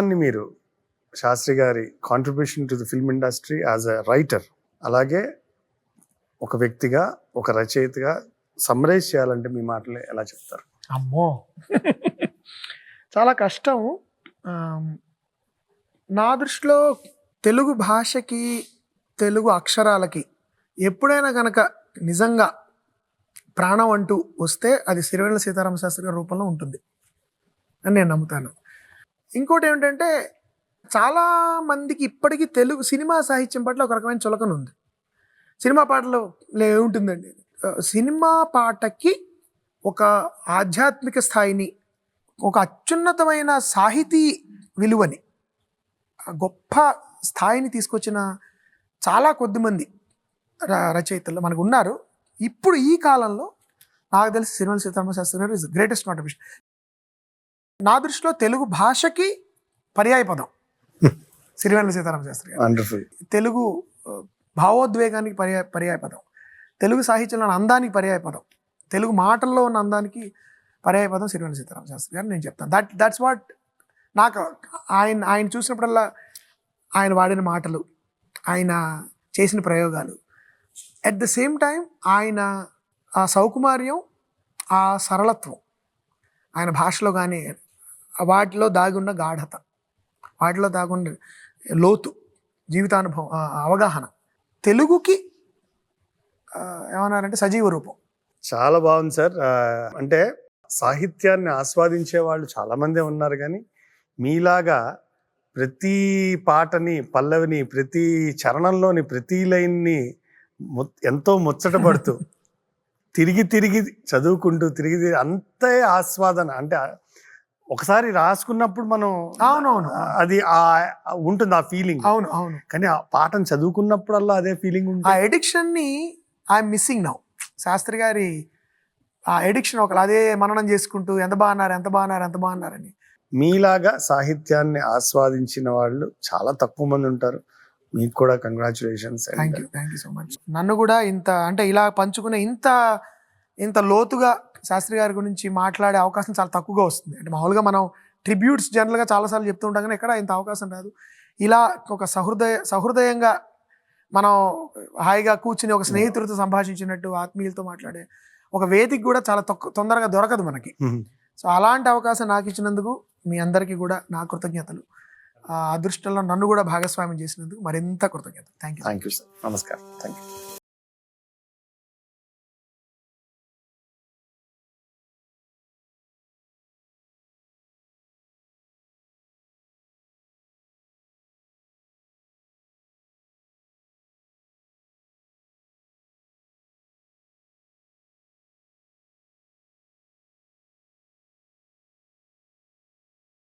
మొత్తాన్ని మీరు శాస్త్రి గారి contribution to the film industry as a writer, అలాగే ఒక వ్యక్తిగా, ఒక రచయితగా సమ్మరైజ్ చేయాలంటే మీ మాటలు ఎలా చెప్తారు? అమ్మో చాలా కష్టం. నా దృష్టిలో తెలుగు భాషకి, తెలుగు అక్షరాలకి ఎప్పుడైనా కనుక నిజంగా ప్రాణం అంటూ వస్తే అది సిరివెన్నెల సీతారామ శాస్త్రి గారి రూపంలో ఉంటుంది అని నేను నమ్ముతాను. ఇంకోటి ఏమిటంటే, చాలా మందికి ఇప్పటికీ తెలుగు సినిమా సాహిత్యం పట్ల ఒక రకమైన చులకన ఉంది. సినిమా పాటలో ఏముంటుందండి, సినిమా పాటకి ఒక ఆధ్యాత్మిక స్థాయిని, ఒక అత్యున్నతమైన సాహితీ విలువని, గొప్ప స్థాయిని తీసుకొచ్చిన చాలా కొద్దిమంది రచయితలు మనకు ఉన్నారు. ఇప్పుడు ఈ కాలంలో నాకు తెలిసి సిరివెన్నెల సీతారామ శాస్త్రి గారు ఇస్ గ్రేటెస్ట్ కాంట్రిబ్యూషన్. నా దృష్టిలో తెలుగు భాషకి పర్యాయ పదం సిరివెన్నెల సీతారామ శాస్త్రి గారు. తెలుగు భావోద్వేగానికి పర్యాయ పదం, తెలుగు సాహిత్యంలో ఉన్న అందానికి పర్యాయ పదం, తెలుగు మాటల్లో ఉన్న అందానికి పర్యాయ పదం సిరివెన్నెల సీతారామ శాస్త్రి గారు నేను చెప్తాను. దట్స్ వాట్ నాకు ఆయన చూసినప్పుడల్లా ఆయన వాడిన మాటలు, ఆయన చేసిన ప్రయోగాలు, అట్ ద సేమ్ టైం ఆయన ఆ సౌకుమార్యం, ఆ సరళత్వం, ఆయన భాషలో కానీ వాటిలో దాగున్న గాఢత, వాటిలో దాగున్న లోతు, జీవితానుభవం, అవగాహన తెలుగుకి ఏమన్నారంటే సజీవ రూపం. చాలా బాగుంది సార్. అంటే సాహిత్యాన్ని ఆస్వాదించే వాళ్ళు చాలామందే ఉన్నారు, కానీ మీలాగా ప్రతి పాటని, పల్లవిని, ప్రతి చరణంలోని ప్రతి లైన్ని ఎంతో ముచ్చటపడుతూ తిరిగి తిరిగి చదువుకుంటూ తిరిగి అంతే ఆస్వాదన. అంటే ఒకసారి రాసుకున్నప్పుడు మనం అవునవును అది ఉంటుంది ఆ ఫీలింగ్. అవును అవును కానీ ఆ పాటను చదువుకున్నప్పుడల్లా అదే ఫీలింగ్ ఉంటుంది. ఆ ఎడిక్షన్ని ఐఎమ్ మిస్సింగ్ నౌ. శాస్త్రి గారి ఆ ఎడిక్షన్ ఒకళ్ళు అదే మననం చేసుకుంటూ ఎంత బాగున్నారని. మీలాగా సాహిత్యాన్ని ఆస్వాదించిన వాళ్ళు చాలా తక్కువ మంది ఉంటారు. మీకు కూడా congratulations. Thank you so much. నన్ను కూడా ఇంత అంటే ఇలా పంచుకునే ఇంత లోతుగా శాస్త్రి గారి గురించి మాట్లాడే అవకాశం చాలా తక్కువగా వస్తుంది. అంటే మామూలుగా మనం ట్రిబ్యూట్స్ జనరల్గా చాలాసార్లు చెప్తూ ఉంటాం, కానీ ఎక్కడ ఇంత అవకాశం రాదు. ఇలా ఒక సహృదయంగా మనం హాయిగా కూర్చుని ఒక స్నేహితులతో సంభాషించినట్టు, ఆత్మీయులతో మాట్లాడే ఒక వేదిక కూడా చాలా తొందరగా దొరకదు మనకి. సో అలాంటి అవకాశం నాకు ఇచ్చినందుకు మీ అందరికీ కూడా నా కృతజ్ఞతలు. అదృష్టంలో నన్ను కూడా భాగస్వామ్యం చేసినందుకు మరింత కృతజ్ఞతలు. Thank you sir. నమస్కారం. Thank you.